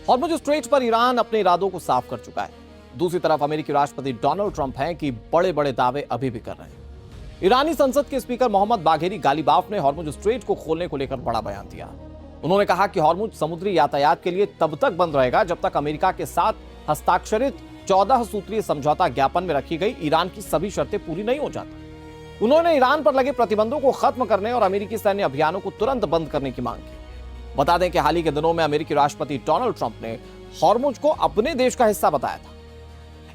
Hormuz strait पर Iran अपने इरादों को साफ कर चुका है। दूसरी तरफ अमेरिकी राष्ट्रपति डोनाल्ड ट्रंप हैं कि बड़े बड़े दावे अभी भी कर रहे हैं। ईरानी संसद के स्पीकर मोहम्मद बाघेरी गालिबाफ ने हॉर्मुज स्ट्रेट को खोलने को लेकर बड़ा बयान दिया। उन्होंने कहा कि हॉर्मुज समुद्री यातायात के लिए तब तक बंद रहेगा जब तक अमेरिका के साथ हस्ताक्षरित 14 सूत्रीय समझौता ज्ञापन में रखी गई ईरान की सभी शर्तें पूरी नहीं हो जाती। उन्होंने ईरान पर लगे प्रतिबंधों को खत्म करने और अमेरिकी सैन्य अभियानों को तुरंत बंद करने की मांग की। बता दें कि हाल ही के दिनों में अमेरिकी राष्ट्रपति डोनाल्ड ट्रंप ने हॉर्मुज को अपने देश का हिस्सा बताया था।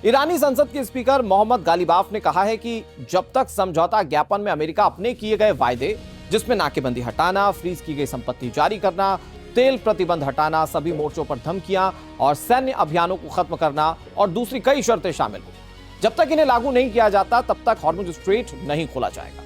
ईरानी संसद के स्पीकर मोहम्मद गालिबाफ ने कहा है कि जब तक समझौता ज्ञापन में अमेरिका अपने किए गए वायदे, जिसमें नाकेबंदी हटाना, फ्रीज की गई संपत्ति जारी करना, तेल प्रतिबंध हटाना, सभी मोर्चों पर धमकियां और सैन्य अभियानों को खत्म करना और दूसरी कई शर्तें शामिल हो, जब तक इन्हें लागू नहीं किया जाता तब तक हॉर्मुज स्ट्रेट नहीं खोला जाएगा।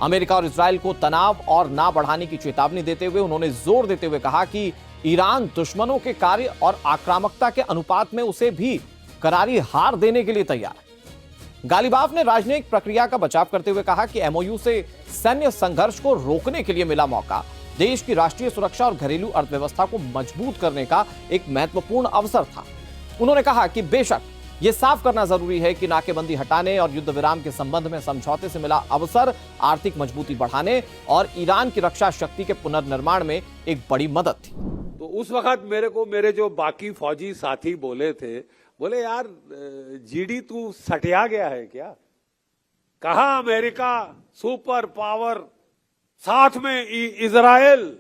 अमेरिका और इजराइल को तनाव और ना बढ़ाने की चेतावनी देते हुए उन्होंने जोर देते हुए कहा कि ईरान दुश्मनों के कार्य और आक्रामकता के अनुपात में उसे भी करारी हार देने के लिए तैयार है। गालिबाफ ने राजनयिक प्रक्रिया का बचाव करते हुए कहा कि एमओयू से सैन्य संघर्ष को रोकने के लिए मिला मौका देश की राष्ट्रीय सुरक्षा और घरेलू अर्थव्यवस्था को मजबूत करने का एक महत्वपूर्ण अवसर था। उन्होंने कहा कि बेशक यह साफ करना जरूरी है कि नाकेबंदी हटाने और युद्ध विराम के संबंध में समझौते से मिला अवसर आर्थिक मजबूती बढ़ाने और ईरान की रक्षा शक्ति के पुनर्निर्माण में एक बड़ी मदद थी। तो उस वक्त मेरे जो बाकी फौजी साथी बोले थे, बोले यार जीडी तू सटिया गया है क्या? कहा अमेरिका सुपर पावर, साथ में इजराइल,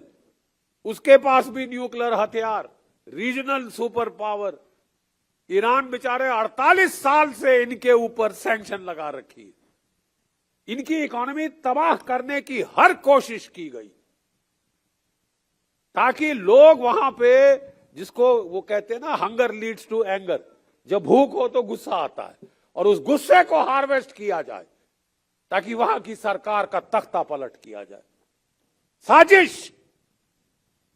उसके पास भी न्यूक्लियर हथियार, रीजनल सुपर पावर। ईरान बेचारे 48 साल से इनके ऊपर सैंक्शन लगा रखी है। इनकी इकोनॉमी तबाह करने की हर कोशिश की गई ताकि लोग वहां पे, जिसको वो कहते हैं ना हंगर लीड्स टू एंगर, जब भूख हो तो गुस्सा आता है और उस गुस्से को हार्वेस्ट किया जाए ताकि वहां की सरकार का तख्ता पलट किया जाए। साजिश,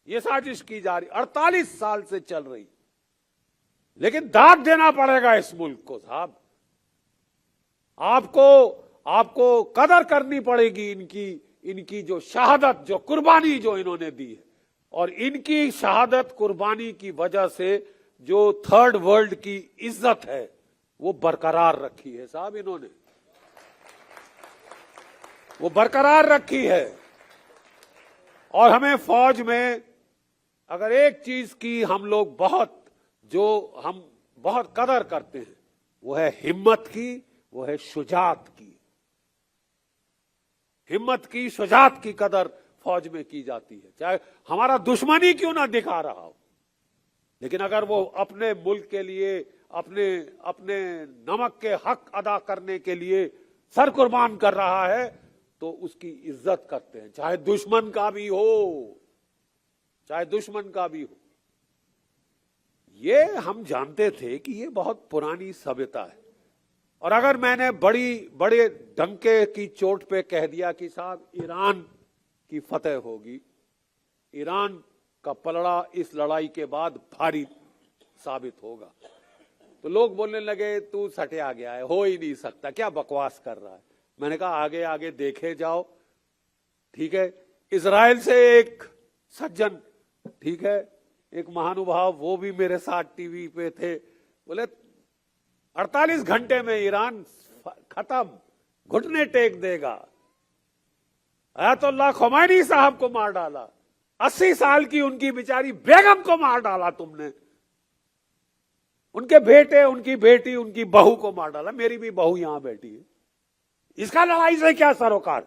ये साजिश की जा रही 48 साल से चल रही, लेकिन दाद देना पड़ेगा इस मुल्क को साहब। आपको कदर करनी पड़ेगी इनकी जो शहादत, जो कुर्बानी जो इन्होंने दी है, और इनकी शहादत कुर्बानी की वजह से जो थर्ड वर्ल्ड की इज्जत है वो बरकरार रखी है साहब। इन्होंने वो बरकरार रखी है। और हमें फौज में अगर एक चीज की हम लोग हम बहुत कदर करते हैं, वो है हिम्मत की, वो है शुजात की। हिम्मत की, शुजात की कदर फौज में की जाती है, चाहे हमारा दुश्मन ही क्यों ना दिखा रहा हो। लेकिन अगर वो अपने मुल्क के लिए, अपने नमक के हक अदा करने के लिए सर कुर्बान कर रहा है तो उसकी इज्जत करते हैं, चाहे दुश्मन का भी हो, चाहे दुश्मन का भी हो। ये हम जानते थे कि ये बहुत पुरानी सभ्यता है। और अगर मैंने बड़े डंके की चोट पे कह दिया कि साहब ईरान की फतेह होगी, ईरान का पलड़ा इस लड़ाई के बाद भारी साबित होगा, तो लोग बोलने लगे तू सटिया गया है, हो ही नहीं सकता, क्या बकवास कर रहा है। मैंने कहा आगे आगे देखे जाओ, ठीक है। इजराइल से एक सज्जन, ठीक है, एक महानुभाव, वो भी मेरे साथ टीवी पे थे, बोले 48 घंटे में ईरान खत्म, घुटने टेक देगा। अयतुल्लाह खुमैनी साहब को मार डाला, 80 साल की उनकी बेचारी बेगम को मार डाला तुमने, उनके बेटे, उनकी बेटी, उनकी बहू को मार डाला। मेरी भी बहू यहां बैठी है, इसका लड़ाई से क्या सरोकार?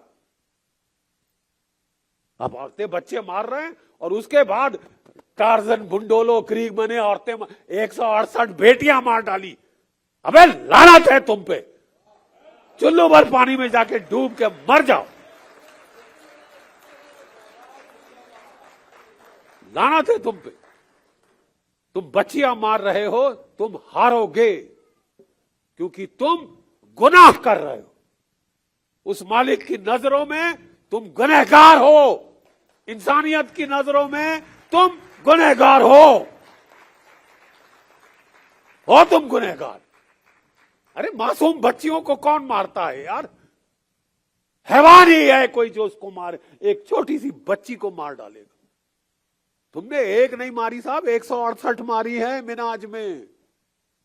अब औरतें बच्चे मार रहे हैं और उसके बाद टार्जन, बुंडोलो, क्रीग मने औरतें 168 बेटियां मार डाली। अबे लानत है तुम पे, चुल्लू भर पानी में जाके डूब के मर जाओ। लानत है तुम पे, तुम बच्चियां मार रहे हो, तुम हारोगे क्योंकि तुम गुनाह कर रहे हो। उस मालिक की नजरों में तुम गुनहगार हो, इंसानियत की नजरों में तुम गुनहगार हो तुम गुनहगार। अरे मासूम बच्चियों को कौन मारता है यार? हैवान ही है कोई जो उसको मारे, एक छोटी सी बच्ची को मार डालेगा। तुमने एक नहीं मारी साहब, 168 मारी है मिनाज में,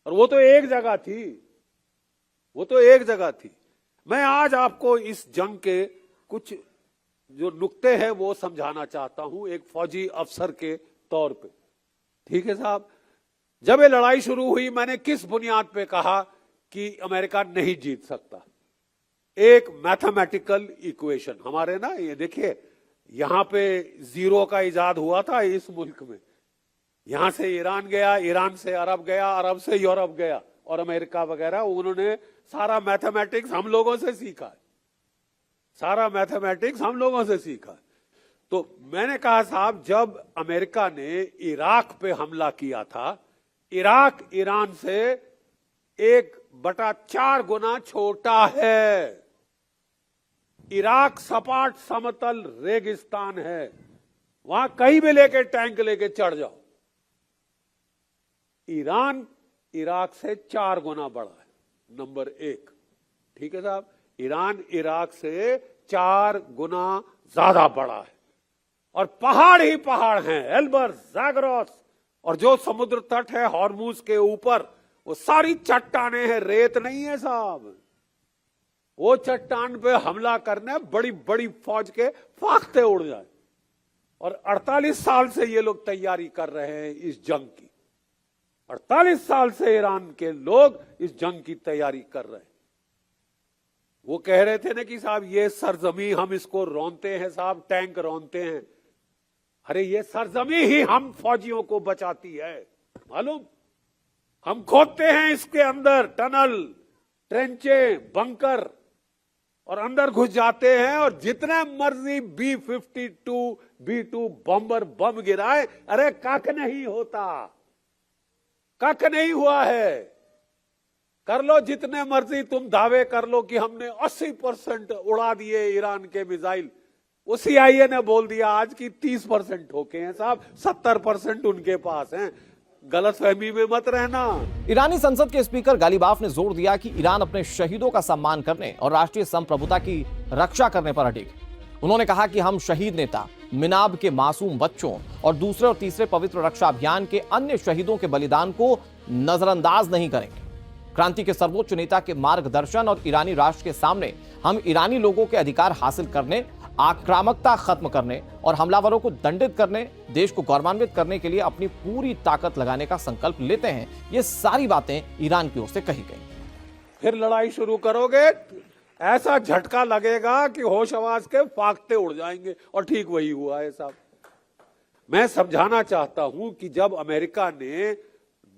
और वो तो एक जगह थी, वो तो एक जगह थी। मैं आज आपको इस जंग के कुछ जो नुक्ते हैं वो समझाना चाहता हूं एक फौजी अफसर के तौर पे। ठीक है साहब, जब ये लड़ाई शुरू हुई मैंने किस बुनियाद पे कहा कि अमेरिका नहीं जीत सकता? एक मैथमेटिकल इक्वेशन हमारे ना, ये देखिए यहां पे जीरो का इजाद हुआ था इस मुल्क में, यहां से ईरान गया, ईरान से अरब गया, अरब से यूरोप गया, और अमेरिका वगैरह, उन्होंने सारा मैथमेटिक्स हम लोगों से सीखा है, सारा मैथमेटिक्स हम लोगों से सीखा है। तो मैंने कहा साहब, जब अमेरिका ने इराक पे हमला किया था, इराक ईरान से 1/4 गुना छोटा है। इराक सपाट समतल रेगिस्तान है, वहां कहीं भी लेके टैंक लेके चढ़ जाओ। ईरान इराक से 4 गुना बड़ा है, नंबर 1। ठीक है साहब, ईरान इराक से 4 गुना ज्यादा बड़ा है, और पहाड़ ही पहाड़ हैं, एल्बर्स, ज़ाग्रोस, और जो समुद्र तट है हॉर्मुज के ऊपर, वो सारी चट्टाने हैं, रेत नहीं है साहब। वो चट्टान पे हमला करने बड़ी बड़ी फौज के फाख्ते उड़ जाए, और 48 साल से ये लोग तैयारी कर रहे हैं इस जंग की। 48 साल से ईरान के लोग इस जंग की तैयारी कर रहे हैं। वो कह रहे थे ना कि साहब ये सरजमी हम इसको रौंदते हैं साहब, टैंक रौंदते हैं। अरे ये सरजमी ही हम फौजियों को बचाती है, मालूम? हम खोदते हैं इसके अंदर टनल, ट्रेंचे, बंकर, और अंदर घुस जाते हैं, और जितने मर्जी B-52 B-2 बम्बर बम गिराए, अरे कख नहीं होता, कख नहीं हुआ है। कर लो जितने मर्जी तुम दावे कर लो कि हमने 80% उड़ा दिए ईरान के मिसाइल, वो CIA ने बोल दिया आज की 30% ठोके हैं साहब, 70% उनके पास हैं। गलतफहमी में मत रहना। ईरानी संसद के स्पीकर गालिबाफ ने जोर दिया कि ईरान अपने शहीदों का सम्मान करने और राष्ट्रीय संप्रभुता की रक्षा करने पर अडिग। उन्होंने कहा कि हम शहीद नेता मिनाब के मासूम बच्चों और दूसरे और तीसरे पवित्र रक्षा अभियान के अन्य शहीदों के बलिदान को नजरअंदाज नहीं करेंगे। क्रांति के सर्वोच्च नेता के मार्गदर्शन और ईरानी राष्ट्र के सामने हम ईरानी लोगों के अधिकार हासिल करने, आक्रामकता खत्म करने और हमलावरों को दंडित करने, देश को गौरवान्वित करने के लिए अपनी पूरी ताकत लगाने का संकल्प लेते हैं। ये सारी बातें ईरान की ओर से कही गई। फिर लड़ाई शुरू करोगे, ऐसा झटका लगेगा कि होश आवाज के फाख्ते उड़ जाएंगे, और ठीक वही हुआ है साहब। मैं समझाना चाहता हूं कि जब अमेरिका ने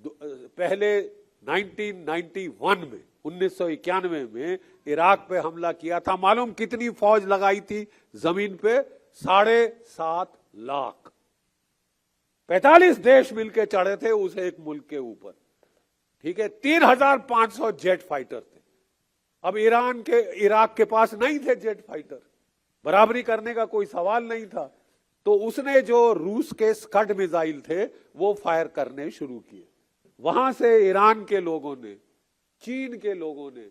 पहले 1991 में 1991 में इराक पे हमला किया था, मालूम कितनी फौज लगाई थी जमीन पे? 7.5 लाख। 45 देश मिलके चढ़े थे उस एक मुल्क के ऊपर। ठीक है, 3500 जेट फाइटर थे। अब इराक के पास नहीं थे जेट फाइटर, बराबरी करने का कोई सवाल नहीं था। तो उसने जो रूस के स्कड मिसाइल थे वो फायर करने शुरू किए। वहां से ईरान के लोगों ने, चीन के लोगों ने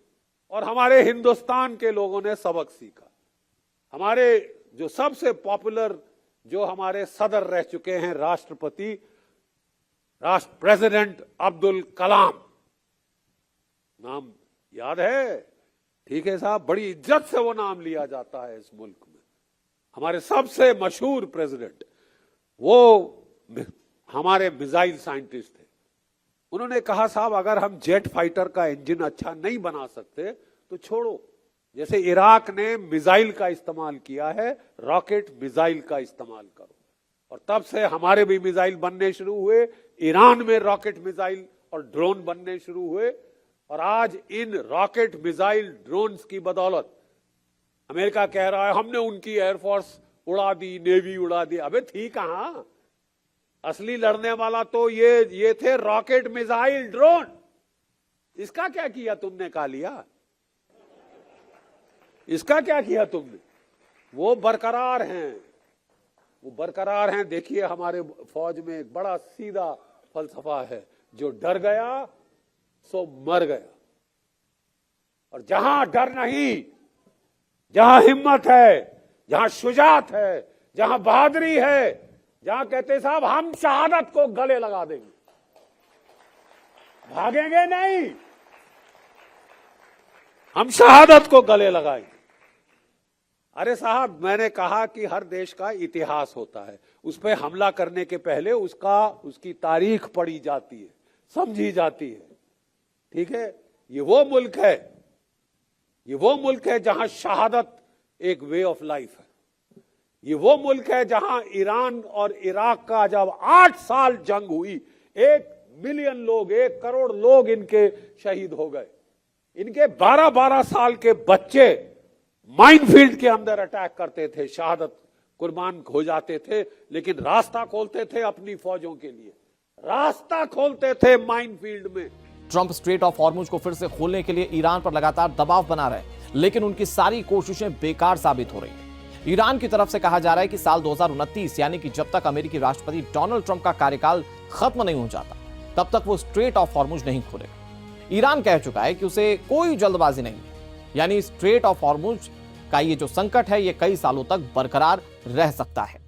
और हमारे हिंदुस्तान के लोगों ने सबक सीखा। हमारे जो सबसे पॉपुलर जो हमारे सदर रह चुके हैं, राष्ट्रपति, प्रेसिडेंट अब्दुल कलाम, नाम याद है? ठीक है साहब, बड़ी इज्जत से वो नाम लिया जाता है इस मुल्क में। हमारे सबसे मशहूर प्रेसिडेंट, वो हमारे मिसाइल साइंटिस्ट थे। उन्होंने कहा साहब अगर हम जेट फाइटर का इंजन अच्छा नहीं बना सकते तो छोड़ो, जैसे इराक ने मिसाइल का इस्तेमाल किया है, रॉकेट मिसाइल का इस्तेमाल करो। और तब से हमारे भी मिसाइल बनने शुरू हुए, ईरान में रॉकेट मिसाइल और ड्रोन बनने शुरू हुए, और आज इन रॉकेट मिसाइल ड्रोन्स की बदौलत अमेरिका कह रहा है हमने उनकी एयरफोर्स उड़ा दी, नेवी उड़ा दी। अबे थी कहां? असली लड़ने वाला तो ये थे रॉकेट मिसाइल ड्रोन। इसका क्या किया तुमने? का लिया? इसका क्या किया तुमने? वो बरकरार हैं, वो बरकरार हैं। देखिए हमारे फौज में एक बड़ा सीधा फलसफा है, जो डर गया सो मर गया। और जहां डर नहीं, जहां हिम्मत है, जहां शुजात है, जहां बहादुरी है, जहां कहते साहब हम शहादत को गले लगा देंगे, भागेंगे नहीं, हम शहादत को गले लगाएंगे। अरे साहब, मैंने कहा कि हर देश का इतिहास होता है, उस पर हमला करने के पहले उसकी तारीख पढ़ी जाती है, समझी जाती है। ठीक है, ये वो मुल्क है जहां शहादत एक वे ऑफ लाइफ है। ये वो मुल्क है जहां ईरान और इराक का जब 8 साल जंग हुई, 1 मिलियन लोग, 1 करोड़ लोग इनके शहीद हो गए। इनके 12-12 साल के बच्चे माइनफील्ड के अंदर अटैक करते थे, शहादत कुर्बान हो जाते थे, लेकिन रास्ता खोलते थे अपनी फौजों के लिए, रास्ता खोलते थे माइनफील्ड में। ट्रंप स्ट्रेट ऑफ हॉर्मुज को फिर से खोलने के लिए ईरान पर लगातार दबाव बना रहे, लेकिन उनकी सारी कोशिशें बेकार साबित हो रही हैं। ईरान की तरफ से कहा जा रहा है कि साल 2029 यानी कि जब तक अमेरिकी राष्ट्रपति डोनाल्ड ट्रंप का कार्यकाल खत्म नहीं हो जाता, तब तक वो स्ट्रेट ऑफ हॉर्मुज नहीं खोलेगा। ईरान कह चुका है कि उसे कोई जल्दबाजी नहीं है, यानी स्ट्रेट ऑफ हॉर्मुज का ये जो संकट है, ये कई सालों तक बरकरार रह सकता है।